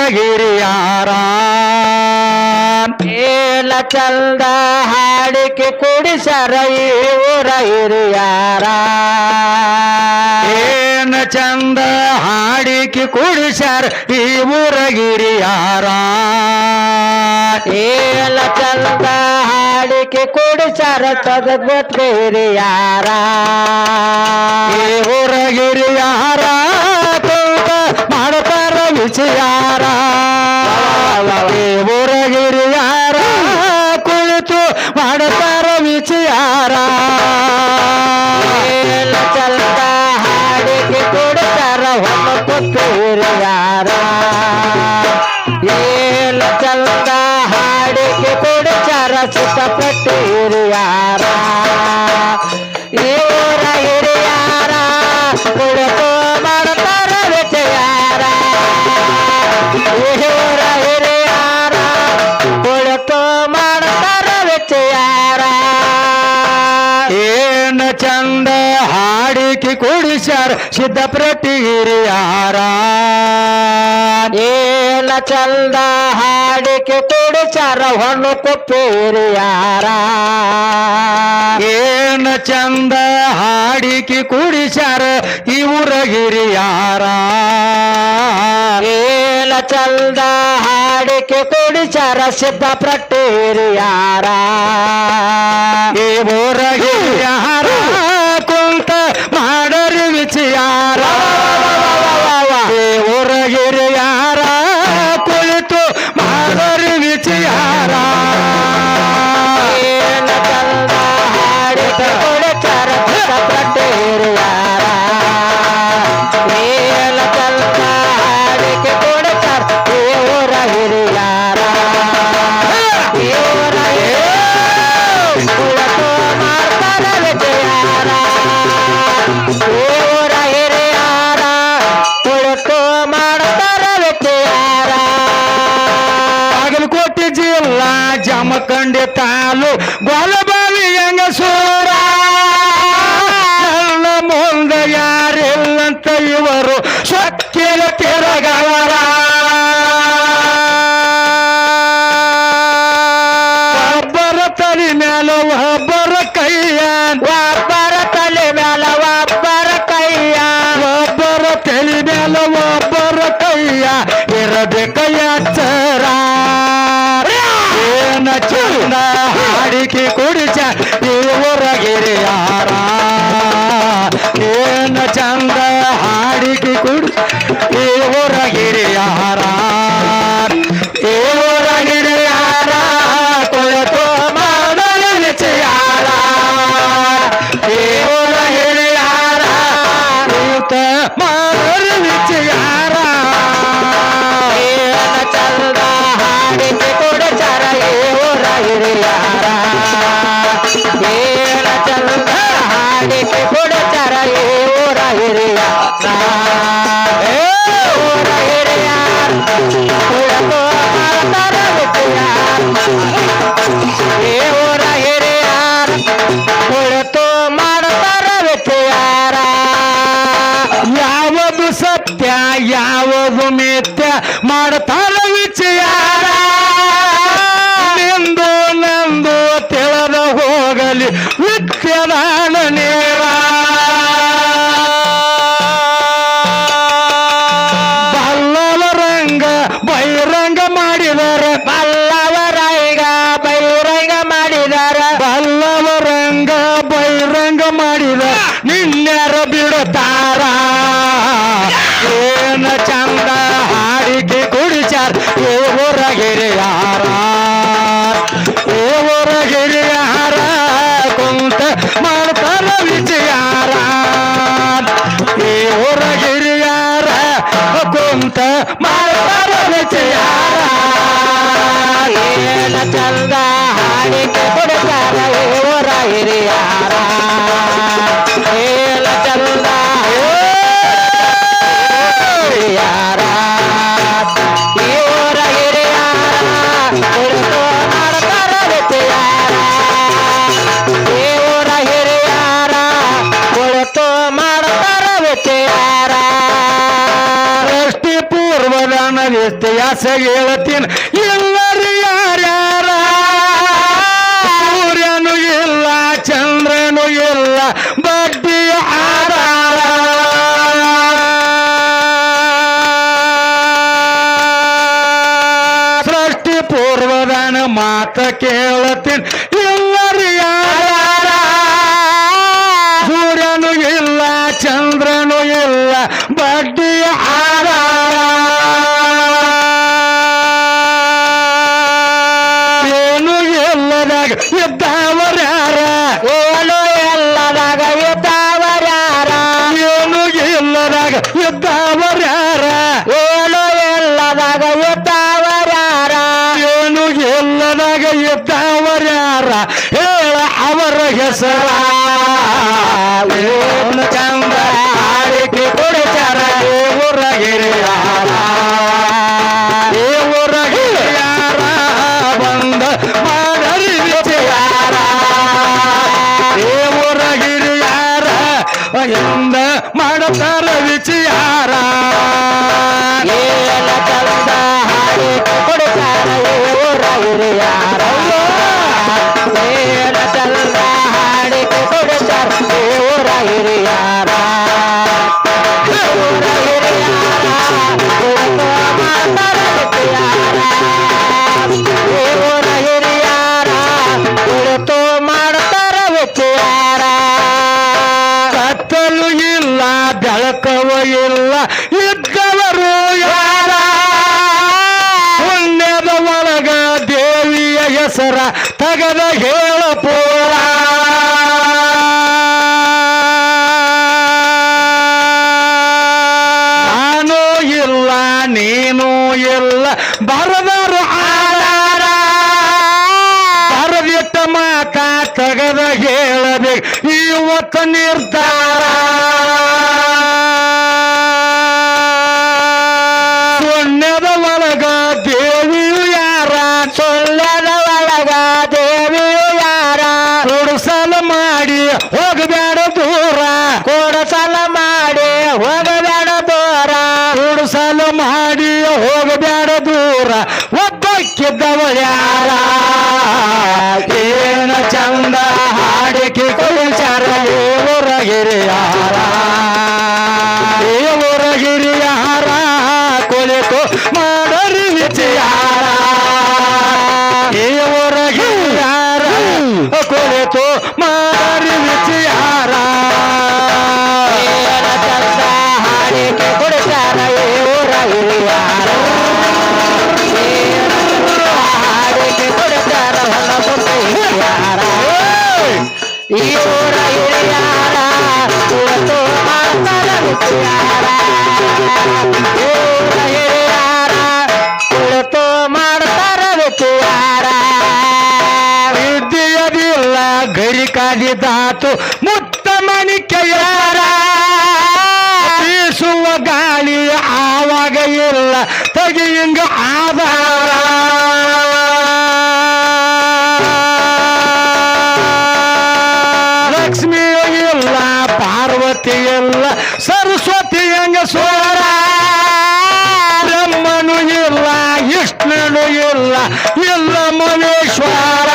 ಹಿರಿಯಾರ ಏಲ ಚಂದ ಹಾಡಿಕೆ ಕುಡಿಸರ ಈ ಊರ ಹಿರಿಯಾರ ಏನ ಚಂದ ಹಾಡಿಕೆ ಕುಡಿಸ್ಯಾರ ಈ ಊರ ಹಿರಿಯಾರ ಏಲ ಚಂದ ಹಾಡಿಕೆ ಕುಡಿಸರ ತದಗೊತ್ತ ಹಿರಿಯಾರ ಈ ಊರ ಹಿರಿಯಾರ ತೂಕ ಮಾಡ್ತಾರ ವಿಚಾರ ಈ ಊರ ಹಿರಿಯಾರ ಕುಳಿತು ಮಾಡ್ತಾರ ವಿಚಾರ ಏಲ ಚಂದ ಹಾಡಿಕೆ ಕುಡಿಸರ ಹೊಲಕೊತ್ತ ಹಿರಿಯಾರ ಏಲ ಚಂದ ಹಾಡಿಕೆ ಕುಡಿಸರ ಸುತ್ತಪಟ್ಟು ಹಿರಿಯಾರ ಈ ಊರ ಹಿರಿಯಾರ ಕುಳಿತು ಮಾಡ್ತಾರ ವಿಚಾರ ಈ ಊರ ಹಿರಿಯಾರ ಕುಳಿತು ಮಾಡ್ತಾರ ವಿಚಾರ ಏನ ಚಂದ ಹಾಡಿಕೆ ಕುಡಿಸ್ಯಾರ ಸಿದ್ದಪ್ರತಿ ಹಿರಿಯಾರ ಏಲ ಚಂದ ಹಾಡಿಕೆ ಕುಡಿಸರ ಹೊನ್ನು ಕೊಪ್ಪೆ ಹಿರಿಯಾರ ಏನ ಚಂದ ಹಾಡಿಕೆ ಕುಡಿಸ್ಯಾರ ಇವರ ಹಿರಿಯಾರ ಏಲ ಚಂದ ಹಾಡಿಕೆ ಕುಡಿಸರ ಸಿದ್ದಪ್ರತಿ ಹಿರಿಯಾರ ಇವರ ಹಿರಿಯಾರ ಕುಂತ ಮಾಡರಿ ವಿಚಾರ ಇವರ ಹಿರಿಯಾರ ಕುಳಿತು ಮಾಡರಿ ವಿಚಾರ ಏಲ ಚಂದ ಹಾಡಿಕೆ ಕುಡಿಸರ ಸಿದ್ದಪ್ರತಿ ಹಿರಿಯಾರ ಏಲ ಚಂದ ಹಾಡಿಕೆ ಕುಡಿಸರ ಈ ಊರ ಹಿರಿಯಾರ ಈ ಊರ ಕುಳಿತು ಮಾಡ್ತಾರ ವಿಚಾರ ಈ ಊರ ಹಿರಿಯಾರ ಕುಳಿತು ಮಾಡ್ತಾರ ವಿಚಾರ ಬಾಗಲಕೋಟೆ ಜಿಲ್ಲಾ ಜಮಖಂಡಿ ತಾಲು ಗೊಲಬಾವಿ ಹೆಂಗಸೂರ ನನ್ನ ಮುಂದೆ ಯಾರಿಲ್ಲಂತ ಇವರು ಸೊಕ್ಕಿನ ತಿರಗವರ ಒಬ್ಬರ ತಲೆ ಮೇಲೆ ಒಬ್ಬರ ಕೈಯ ಒಬ್ಬರ ತಲೆ ಮೇಲೆ ಒಬ್ಬರ ಕೈಯ ಒಬ್ಬರ ತಲೆ ಮೇಲೆ ಒಬ್ಬರ ಕೈಯ ಇರಬೇಕ ಎಚ್ಚರ ಏನ ಚಂದ ಹಾಡಿಕೆ ಕುಡಿಸ ಇವರ ಹಿರಿಯಾರ ಏನ ಚಂದ ಹಾಡಿಕೆ ಕುಡಿಸ ಇವರ ಹಿರಿಯಾರ ಇವರ ಹಿರಿಯಾರ ಕುಳಿತು ಮಾಡಲ ವಿಚಾರ ಇವರ ಹಿರಿಯಾರ ಕುಳಿತು ಮಾಡಲ ವಿಚಾರ ಏನ ಚಂದ ಹಾಡಿಕೆ ಕುಡಿಸರ ಈ ಊರ ಹಿರಿಯಾರ ಏನ ಚಂದ ಹಾಡಿಕೆ ಕುಡಿಸರ ಈ ಊರ ಹಿರಿಯಾರ ಊರ ಹಿರಿಯಾರ ಕುಳಿತು ಮಾಡ್ತಾರ ವಿಚಾರ ಈ ಊರ ಹಿರಿಯಾರ ಕುಳಿತು ಮಾಡ್ತಾರ ವಿಚಾರ ಯಾವುದು ಸತ್ಯ ಯಾವುದು ಮಿಥ್ಯ ಮಾಡ್ತಾರ ವಿಚಾರ ನಿಂದು ನಂದು ತಿಳಿದ ಹೋಗಲಿ ವಿದ್ಯದಾನ ನೇರ ಬಲ್ಲವರಂಗ ಬಹಿರಂಗ ಮಾಡಿದರ ಬಲ್ಲವರೈಗ ಬಹಿರಂಗ ಮಾಡಿದರ ಬಲ್ಲವರಂಗ ಬಹಿರಂಗ ಮಾಡಿದ ನಿನ್ನೆರ ಬಿಡುತ್ತಾರ ಏನ ಚಂದ ಹಾಡಿಕೆ ಕುಡಿಸ್ಯಾರ ಇವರ ಹಿರಿಯಾರ ಇವರ ಹಿರಿಯಾರ ಕುಂತ ಮಾಡ್ತಾರ ವಿಚಾರ ಇವರ ಹಿರಿಯಾರ ಕುಂತ ಮಾಡ್ತಾರ ವಿಚಾರ ಏನ ಚಂದ ಹಾಡಿಕೆ ಕುಡಿಸರ ಊರ ಹಿರಿಯಾರ ಏನ ಚಂದ ಹಿರಿಯಾರ ಈ ಊರ ಹಿರಿಯಾರ ಕುಳಿತು ಮಾಡ್ತಾರ ವಿಚಾರ ಈ ಊರ ಹಿರಿಯಾರ ಕುಳಿತು ಮಾಡ್ತಾರ ವಿಚಾರ ಸೃಷ್ಟಿ ಪೂರ್ವದ ನದಿ ಇತಿಹಾಸ ಹೇಳ್ತೀನಿ ಎಲ್ಲರೂ ಯಾರ್ಯಾರ ಸೂರ್ಯನು ಇಲ್ಲ ಚಂದ್ರನು ಇಲ್ಲ ಬಡ್ಡಿ ಆಧಾರ ಸೃಷ್ಟಿ ಪೂರ್ವದಾನ ಮಾತ ಕೇಳತೀನಿ ಎಲ್ಲರೂ ಯಾರ್ಯಾರ ಸೂರ್ಯನು ಇಲ್ಲ ಚಂದ್ರನು ಇಲ್ಲ ಬಡ್ಡಿ ಆಧಾರ ಏನು ಎಲ್ಲದಾಗ ಇದ್ದವರ್ಯಾರ ಏನು ಎಲ್ಲದಾಗ ಇದ್ದವರ್ಯಾರ ಏನು ಇಲ್ಲದಾಗ ಇದ್ದವರ್ಯಾರ ಏನು ಎಲ್ಲದಾಗ ಇದ್ದವರ್ಯಾರ ಏನು ಎಲ್ಲದಾಗ ಇದ್ದವರ್ಯಾರ ಹೇಳ ಅವರ ಹೆಸರ ಏನು ಚಂದ ಆಡಿಕೆ ಕುಡಿಚಾರ ಊರ ಹಿರಿಯಾರ ಊರ ಹಿರಿಯಾರ ಬಂದ ಮಾಡರಿ ವಿಚಾರ ಊರ ಹಿರಿಯಾರ ಎಂದ ಮಾಡತಾರ ವಿಚಾರ ಏನ ಚಂದ ಹಾಡಿ ಕೊಡುತ್ತಾರ ಊರ ಹಿರಿಯಾರ ಏನ ಚಂದ ಹಾಡಿ ಕೊಡುತ್ತಾರ ಊರ ಹಿರಿಯಾರ ಊರ ಹಿರಿಯಾರ ಕುಳಿತು ಮಾಡ್ತಾರ ವಿಚಾರ ಊರ ಹಿರಿಯಾರ ಕುಳಿತು ಮಾಡ್ತಾರ ವಿಚಾರ ಕತ್ತಲು ಇಲ್ಲ ಬೆಳಕವ ಇಲ್ಲ ಇದ್ದವರು ಯಾರ ಪುಣ್ಯದ ಒಳಗ ದೇವಿಯ ಹೆಸರ ತಗದ ಹೇಳ ಪೋರ ನಾನು ಇಲ್ಲ ನೀನು ಇಲ್ಲ ಬರದರು ಆಧಾರ ಬರದಿಟ್ಟ ಮಾತ ತಗದ ಹೇಳಬೇಕು ಇವತ್ತು ನಿರ್ಧಾರ ಸೊನ್ನೆದ ಒಳಗ ದೇವಿಯು ಯಾರ ಸೊಲ್ಲದ ಒಳಗ ದೇವಿಯು ಯಾರ ಕೊಡುಸಲ ಮಾಡಿ ಹೋಗಬೇಡ ದೂರ ಕೊಡಸಲ ಮಾಡಿ ಹೋಗಬೇಡ ದೂರ ಕೊಡುಸಲ ಮಾಡಿ ಹೋಗಬೇಡ ದೂರ ಒಬ್ಬಕ್ಕಿದ್ದವ ಯಾರ ಏನ ಚಂದ ಹಾಡಿಕೆ ಕುಳಿಚಾರ ಊರ ಹಿರಿಯಾರ ಊರ ಹಿರಿಯಾರ ಕುಳಿತು ಮಾಡರಿ ವಿಚಾರ ಊರ ಹಿರಿಯಾರ ಕುಳಿತು ಮಾಡರಿ ವಿಚಾರ ಏನ ಚಂದ ಹಾಡಿಕೆ ಕೊಡುತ್ತಾರ ಊರ ಹಿರಿಯಾರ ಏನ ಚಂದ ಹಾಡಿಕೆ ಕೊಡುತ್ತಾರ ಹೊಲ ಮುಂದೆ ಹಿರಿಯಾರ ಈ ಊರ ಹಿರಿಯಾರ ಕುಳಿತು ಮಾಡ್ತಾರ ವಿಚಾರ ಊರ ಹಿರಿಯಾರ ಕುಳಿತು ಮಾಡ್ತಾರ ವಿಚಾರ ವಿದ್ಯೆಯದಿಲ್ಲ ಗರಿ ಕಾದಿದಾತು ಮುತ್ತ ಮಣಿಕೆಯಾರ ಬೀಸುವ ಗಾಳಿ ಆವಾಗ ಇಲ್ಲ ತೆಗಿಯಿಂಗ ಆಧಾರ ಲಕ್ಷ್ಮಿಯೂ ಇಲ್ಲ ಪಾರ್ವತಿ ಇಲ್ಲ ಸರಸ್ವತಿ ಹಂಗ ಸೋರ ಬ್ರಹ್ಮನು ಇಲ್ಲ ವಿಷ್ಣುನು ಇಲ್ಲ ಇಲ್ಲ ಮನೇಶ್ವರ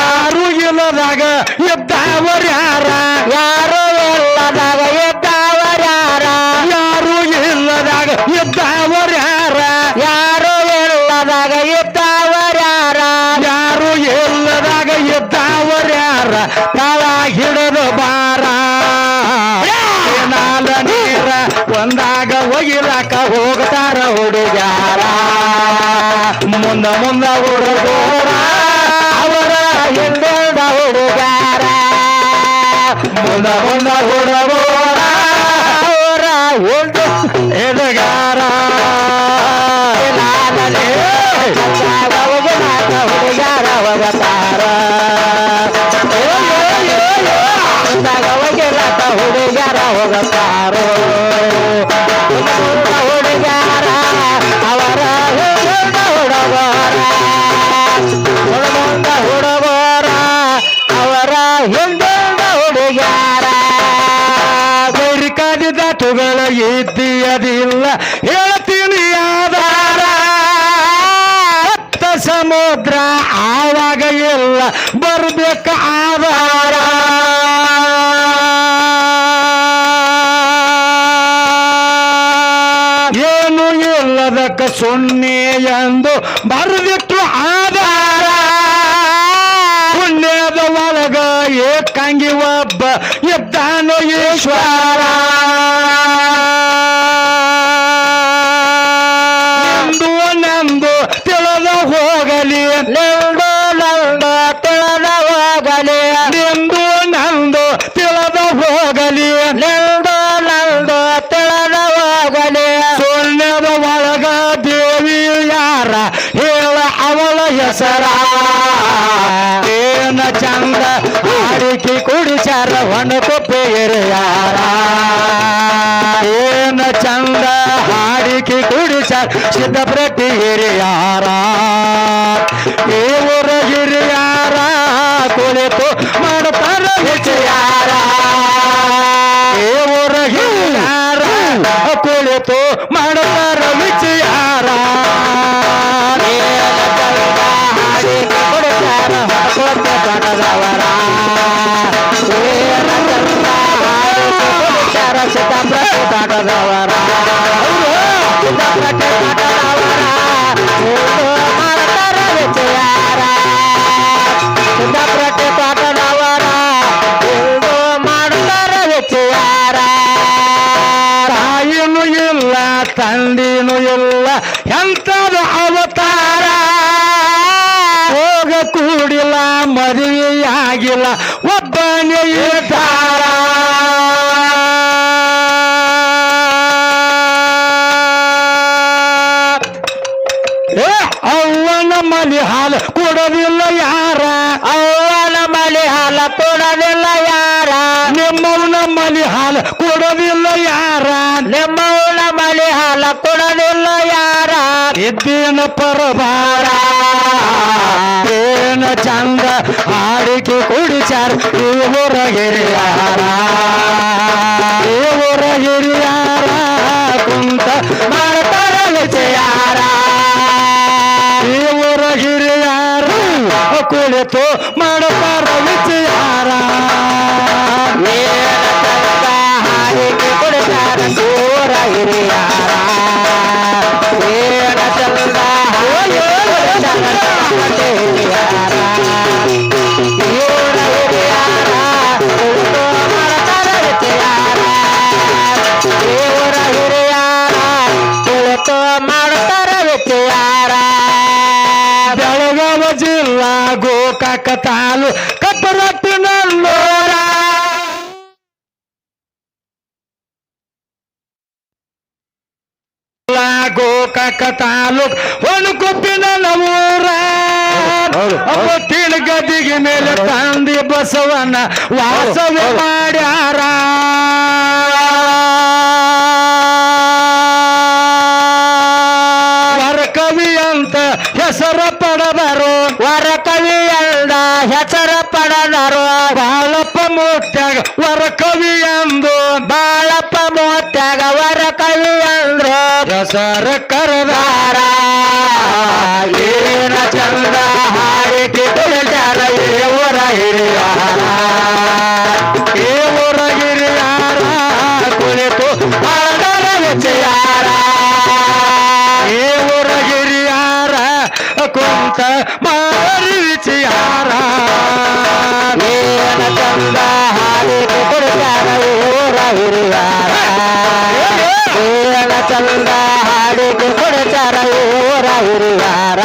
ಯಾರು ಇಲ್ಲದಾಗ ಇದ್ದವರ್ಯಾರ ಯಾರು ಎಲ್ಲದಾಗ ಇದ್ದವರ್ಯಾರ ಯಾರು ಇಲ್ಲದಾಗ ಇದ್ದವರ್ಯಾರ ಯಾರು ಎಲ್ಲದಾಗ ಇದ್ದವರ್ಯಾರ ಯಾರು ಇಲ್ಲದಾಗ ಇದ್ದವರ್ಯಾರ ತಳ ಹಿಡಿದು ಬಾರ ನಾಲ ನೀರ ಒಂದಾಗ ಒಗಿಲಾಕ ಹೋಗ್ತಾರ ಹುಡುಗ್ಯಾರ ಮುಂದ ಮುಂದ ಹುಡುಗೋರ ಅವರ ಹಿಂದೆಲ್ದ ಹುಡುಗಾರ ಮುಂದ ಮುಂದ ಹುಡುಗೋರ ಅವರ ಹಿಂದೆ ಎದುಗಾರ ಹುಡುಗಾರ ಹೋಗತಾರ ಹುಡುಗಾರ ಹೋಗತಾರೋ ಹುಡುಗಾರ ಅವರ ಹುಡುಗೋರ ಹುಡುಗೋರ ಅವರ ಹಿಂದೆ ಹುಡುಗಾರ ಕೇಳ ಇದ್ದೀಯದಿಲ್ಲ ಹೇಳ್ತೀನಿ ಆಧಾರ ಸಮುದ್ರ ಆವಾಗ ಇಲ್ಲ ಬರ್ಬೇಕ ಆಧಾರ ಏನು ಇಲ್ಲದಕ್ಕ ಸೊನ್ನೆ ಎಂದು ಬರೆದಿಟ್ಟು ಆಧಾರ ಪುಣ್ಯದ ಒಳಗ ಏಕಾಂಗಿ ಒಬ್ಬ ಇದ್ದಾನೋ ಈಶ್ವರ ನಂದು ನಂದು ತಿಳಿದ ಹೋಗಲಿ ನಿಂದು ನಂದು ತಿಳಿದ ಹೋಗಲಿ ನಿಂದು ನಂದು ತಿಳಿದ ಹೋಗಲಿ ನಿಂದು ನಂದು ತಿಳಿದ ಹೋಗಲಿ ಸೊನ್ನೆದ ಒಳಗ ದೇವಿ ಯಾರ ಹೇಳ ಅವಳ ಹೆಸರ ಏನ ಚಂದ ಹಾಡಿಕೆ ಕುಡಿಸ್ಯಾರ ಹೊಣಕೊಪ್ಪೆ ಯಾರ ಏನ ಚಂದ ಹಾಡಿಕೆ ಕುಡಿಸ್ಯಾರ ಸಿದ್ಧಪ್ರತಿ ಹಿರಿಯಾರ ದೇವರ ಹಿರಿಯಾರ ಕುಳಿತು ಮಾಡ್ತಾರ ವಿಚಾರ ದೇವರ ಹಿರಿಯಾರ ಕುಳಿತು ಮಾಡ್ತಾರ ವಿಚಾರ ಕೊಡುತ್ತಾರ ಹೊರಕೊತ್ತೆ ಬಣದವರ ಕೊಡುತ್ತಾರ ಸಿದ್ಧಪ್ರತಿ ಬಣದವರ ಸಿದ್ಧಪ್ರತಿ ಬಣದವರ ಮಾಡ್ತಾರ ವಿಚಾರ ಸಿದ್ಧಪ್ರತಿ ಬಣದವರ ಮಾಡ್ತಾರ ವಿಚಾರ ತಾಯಿನೂ ಇಲ್ಲ ತಂದಿನೂ ಇಲ್ಲ ಎಂತದು ಅವತಾರ ಹೋಗ ಕೂಡಿಲ್ಲ ಮದುವೆಯಾಗಿಲ್ಲ ಒಬ್ಬನೇ ಇದ್ದಾರ ಏ ಅವ್ವನ ಮಲಿ ಹಾಲು ಕೊಡೋದಿಲ್ಲ ಯಾರ ಅವನ ಮಲೆ ಹಾಲ ಕೊಡೋದಿಲ್ಲ ಯಾರ ನಿಮ್ಮವನ ಮಲಿ ಹಾಲು ಕೊಡೋದಿಲ್ಲ ಯಾರ ನಿಮ್ಮವನ ಮಲೆ ಹಾಲ ಕೊಡೋದಿಲ್ಲ ಯಾರ ಇದ್ದೇನ ಪರಬಾರ ಏನ ಚಂದ ಹಾಡಿಕೆ ಕುಡಿಸ್ಯಾರ ದೇವರ ಹಿರಿಯಾರ ದೇವರ ಹಿರಿಯಾರ ಕುಂತ ಮಾಡ್ತಾರ ವಿಚಾರ ದೇವರ ಹಿರಿಯಾರ ಕುಳಿತು ಮಾಡ್ತಾರ ವಿಚಾರ ಹಾಡಿಕೆ ಕೊಡ್ತಾರ ದೂರ ಹಿರಿಯಾರ ಏನ ಚಂದ ಹಿರಿಯಾರ ದೂರ ಹಿರಿಯಾರ ಕುಳಿತು ಮಾಡ್ತಾರ ವಿಚಾರ ದೇವರ ಹಿರಿಯಾರ ಕುಳಿತು ಮಾಡ್ತಾರ ವಿಚಾರ ಬೆಳಗಾವ ಜಿಲ್ಲಾ ಗೋಕಾಕ ತಾಲು ಕಪ್ಪರಟ್ಟಿನಲ್ಲೋರ ಗೋಕಾಕ ತಾಲೂಕ್ ಹೊಣಕೊಪ್ಪಿನ ನವೂರ ಅವತ್ತಿನ ಗದಿಗೆ ಮೇಲೆ ತಂದಿ ಬಸವನ ವಾಸವೇ ಮಾಡ್ಯಾರ ವರಕವಿ ಅಂತ ಹೆಸರ ಪಡೆದರು ವರಕವಿ ಅಂದ ಹೆಸರ ಪಡೆದರು ಬಾಳಪ್ಪ ಮೂರ್ತ್ಯಾಗ ವರಕವಿ ಎಂದು ಬಾಳಪ್ಪ ಮೂತ್ಯಾಗ ವರಕವಿ ಅಂದ್ರು ಹೆಸರ ಕರೆದಾರ ಏನ ಚಂದ ಹಾಡಿಕೆ ಕುಳಿತಾರ ದೇವರ ಹಿರಿಯಾರ ದೇವರ ಹಿರಿಯಾರ ಕುಳಿತು ಮಾಡ್ತಾರ ವಿಚಾರ ದೇವರ ಹಿರಿಯಾರ ಕುಂತ ಮಾರಿ ವಿಚಾರ ಏನ ಚಂದ ಹಾಡಿಕೆ ಕೊಡ್ತಾರ ಊರ ಹಿರಿಯಾರ ಏನ ಚಂದ ಹಾಡಿಕೆ ಕೊಡ್ತಾರ ಊರ ಹಿರಿಯಾರ